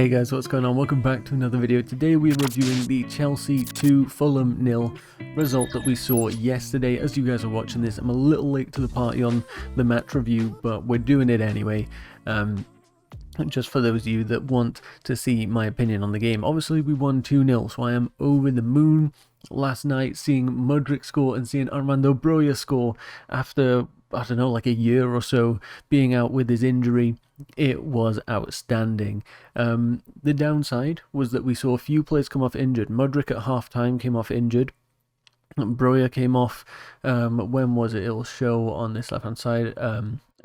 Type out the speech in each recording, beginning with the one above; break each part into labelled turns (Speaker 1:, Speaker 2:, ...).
Speaker 1: Hey guys, what's going on? Welcome back to another video. Today we're reviewing the Chelsea 2 Fulham 0 result that we saw yesterday. As you guys are watching this, I'm a little late to the party on the match review, but we're doing it anyway. Just for those of you that want to see my opinion on the game. Obviously we won 2-0, so I am over the moon. Last night seeing Mudryk score and seeing Armando Broja score after, I don't know, like a year or so being out with his injury. It was outstanding. The downside was that we saw a few players come off injured. Mudryk at half-time came off injured. Broja came off, when was it? It'll show on this left-hand side,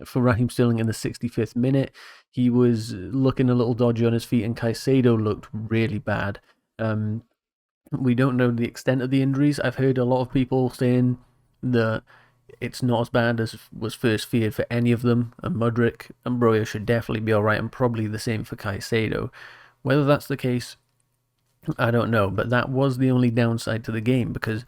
Speaker 1: for Raheem Sterling in the 65th minute. He was looking a little dodgy on his feet, and Caicedo looked really bad. We don't know the extent of the injuries. I've heard a lot of people saying that it's not as bad as was first feared for any of them, and Mudryk and Broja should definitely be alright, and probably the same for Caicedo. Whether that's the case, I don't know, but that was the only downside to the game, because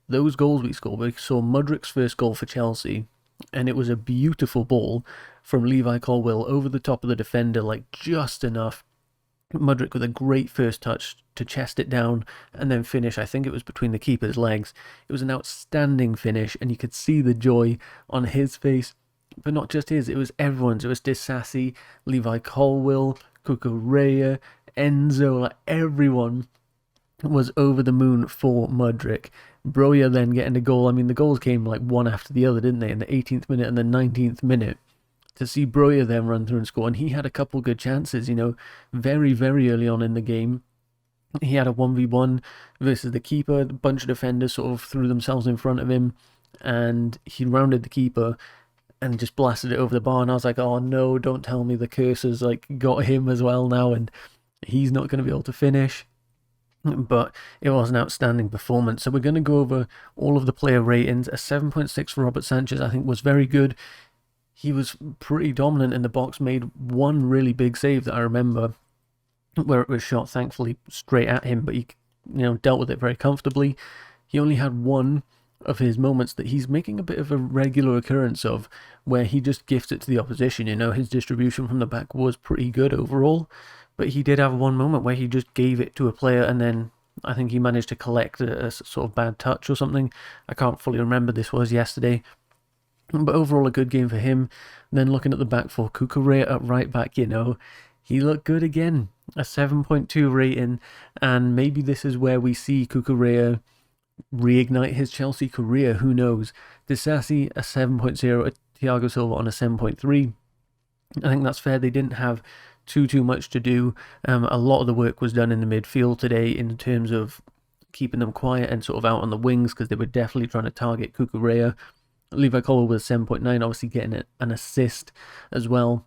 Speaker 1: those goals we scored, we saw Mudryk's first goal for Chelsea, and it was a beautiful ball from Levi Colwill over the top of the defender, like just enough. Mudryk with a great first touch to chest it down and then finish. I think it was between the keeper's legs. It was an outstanding finish, and you could see the joy on his face, but not just his, it was everyone's. It was Disasi, Levi Colwill, Cucurella, Enzo, like everyone was over the moon for Mudryk. Broja then getting a goal. I mean, the goals came like one after the other, didn't they? In the 18th minute and the 19th minute. To see Broja then run through and score, and he had a couple good chances, you know, very, very early on in the game. He had a 1v1 versus the keeper. A bunch of defenders sort of threw themselves in front of him, and he rounded the keeper and just blasted it over the bar. And I was like, oh no, don't tell me the curse has like got him as well now, and he's not going to be able to finish. But it was an outstanding performance. So we're going to go over all of the player ratings. A 7.6 for Robert Sanchez, I think, was very good. He was pretty dominant in the box, made one really big save that I remember, where it was shot thankfully straight at him, but he, dealt with it very comfortably. He only had one of his moments that he's making a bit of a regular occurrence of, where he just gifts it to the opposition. His distribution from the back was pretty good overall, but he did have one moment where he just gave it to a player, and then I think he managed to collect a sort of bad touch or something. I can't fully remember. This was yesterday. But overall, a good game for him. And then looking at the back four, Cucurella at right back, he looked good again. A 7.2 rating. And maybe this is where we see Cucurella reignite his Chelsea career. Who knows? Disasi, a 7.0. Thiago Silva on a 7.3. I think that's fair. They didn't have too much to do. A lot of the work was done in the midfield today in terms of keeping them quiet and sort of out on the wings, because they were definitely trying to target Cucurella. Levi Colwill with 7.9, obviously getting an assist as well.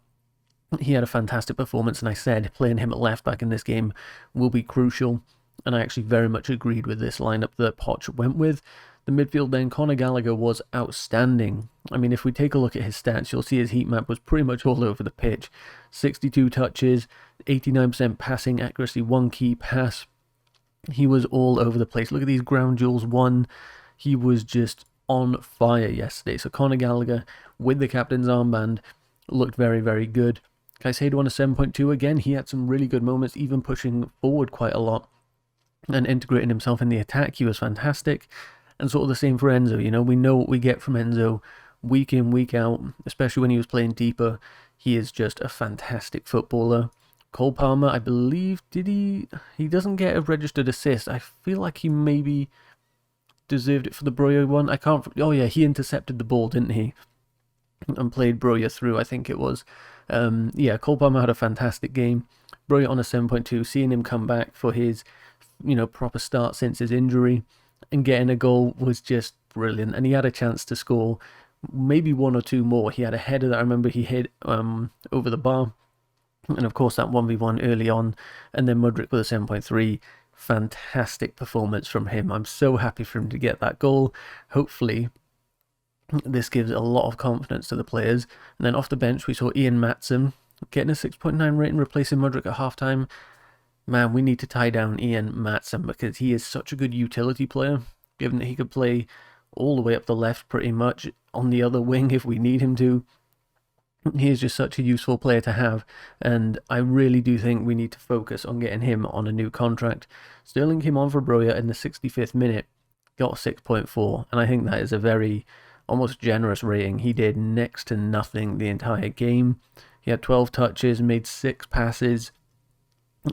Speaker 1: He had a fantastic performance, and I said playing him at left back in this game will be crucial, and I actually very much agreed with this lineup that Poch went with. The midfield then, Conor Gallagher was outstanding. I mean, if we take a look at his stats, you'll see his heat map was pretty much all over the pitch. 62 touches, 89% passing accuracy, one key pass. He was all over the place. Look at these ground duels won. He was just on fire yesterday. So Conor Gallagher with the captain's armband looked very, very good. Caicedo on a 7.2 again. He had some really good moments, even pushing forward quite a lot and integrating himself in the attack. He was fantastic. And sort of the same for Enzo. We know what we get from Enzo week in, week out, especially when he was playing deeper. He is just a fantastic footballer. Cole Palmer, I believe, he doesn't get a registered assist. I feel like he maybe deserved it for the Broja one. I can't. Oh yeah, he intercepted the ball, didn't he? And played Broja through, I think it was. Yeah, Cole Palmer had a fantastic game. Broja on a 7.2. Seeing him come back for his, proper start since his injury and getting a goal was just brilliant. And he had a chance to score maybe one or two more. He had a header that I remember he hit over the bar, and of course that 1v1 early on. And then Mudryk with a 7.3. Fantastic performance from him. I'm so happy for him to get that goal. Hopefully this gives a lot of confidence to the players. And then off the bench we saw Ian Maatsen getting a 6.9 rating, replacing Mudryk at halftime. Man, we need to tie down Ian Maatsen, because he is such a good utility player, given that he could play all the way up the left pretty much, on the other wing if we need him to. He is just such a useful player to have, and I really do think we need to focus on getting him on a new contract. Sterling came on for Broja in the 65th minute, got 6.4, and I think that is a very almost generous rating. He did next to nothing the entire game. He had 12 touches, made 6 passes,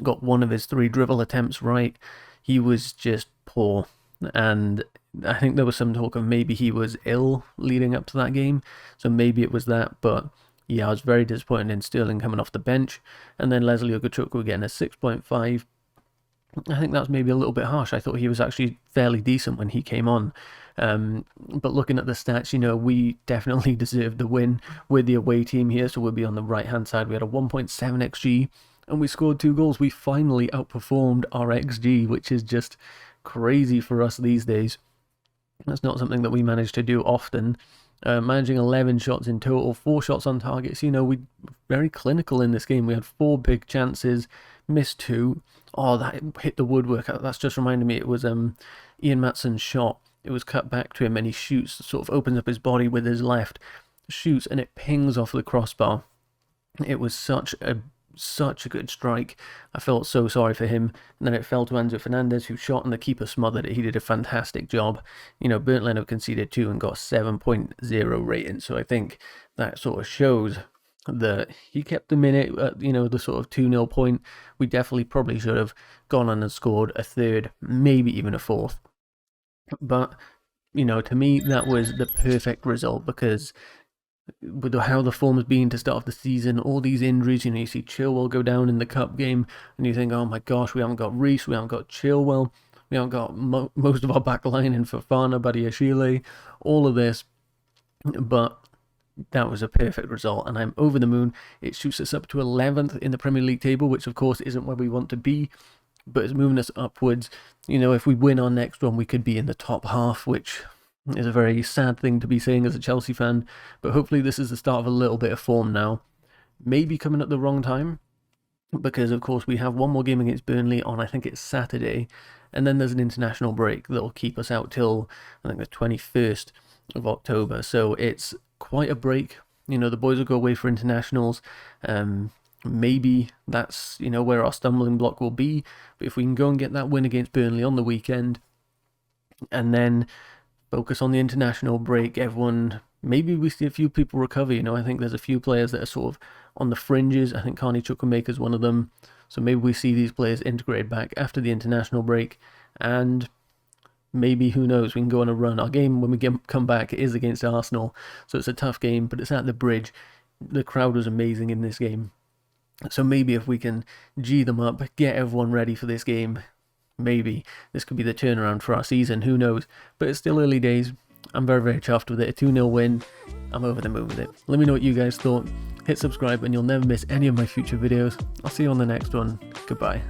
Speaker 1: got one of his 3 dribble attempts right. He was just poor, and I think there was some talk of maybe he was ill leading up to that game, so maybe it was that, but yeah, I was very disappointed in Sterling coming off the bench, and then Leslie Ugochukwu getting a 6.5. I think that's maybe a little bit harsh. I thought he was actually fairly decent when he came on. But looking at the stats, we definitely deserved the win with the away team here, so we'll be on the right-hand side. We had a 1.7 XG, and we scored 2 goals. We finally outperformed our XG, which is just crazy for us these days. That's not something that we manage to do often. Managing 11 shots in total, 4 shots on targets. We were very clinical in this game. We had 4 big chances, missed 2. Oh, that hit the woodwork. That's just reminded me, it was Ian Matson's shot. It was cut back to him, and he shoots, sort of opens up his body with his left, shoots, and it pings off the crossbar. It was such a good strike. I felt so sorry for him. And then it fell to Enzo Fernandez, who shot, and the keeper smothered it. He did a fantastic job. Burnley have conceded 2 and got 7.0 rating. So I think that sort of shows that he kept them in it at, the sort of 2-0 point. We definitely probably should have gone on and scored a 3rd, maybe even a 4th. But, to me, that was the perfect result, because with how the form's been to start off the season, all these injuries, you see Chilwell go down in the cup game, and you think, oh my gosh, we haven't got Reece, we haven't got Chilwell, we haven't got most of our back line in Fofana, Badiashile, all of this, but that was a perfect result, and I'm over the moon. It shoots us up to 11th in the Premier League table, which of course isn't where we want to be, but it's moving us upwards. If we win our next one, we could be in the top half, which is a very sad thing to be saying as a Chelsea fan, but hopefully this is the start of a little bit of form now. Maybe coming at the wrong time, because of course we have one more game against Burnley on, I think it's Saturday, and then there's an international break that'll keep us out till, I think, the 21st of October, so it's quite a break. The boys will go away for internationals. Maybe that's, where our stumbling block will be, but if we can go and get that win against Burnley on the weekend, and then focus on the international break, everyone, maybe we see a few people recover. I think there's a few players that are sort of on the fringes. I think Carney Chukwuemeka is one of them, so maybe we see these players integrated back after the international break, and maybe, who knows, we can go on a run. Our game when we come back is against Arsenal, so it's a tough game, but it's at the Bridge. The crowd was amazing in this game, so maybe if we can G them up, get everyone ready for this game, maybe this could be the turnaround for our season, who knows, but it's still early days. I'm very, very chuffed with it. A 2-0 win, I'm over the moon with it. Let me know what you guys thought. Hit subscribe and you'll never miss any of my future videos. I'll see you on the next one. Goodbye.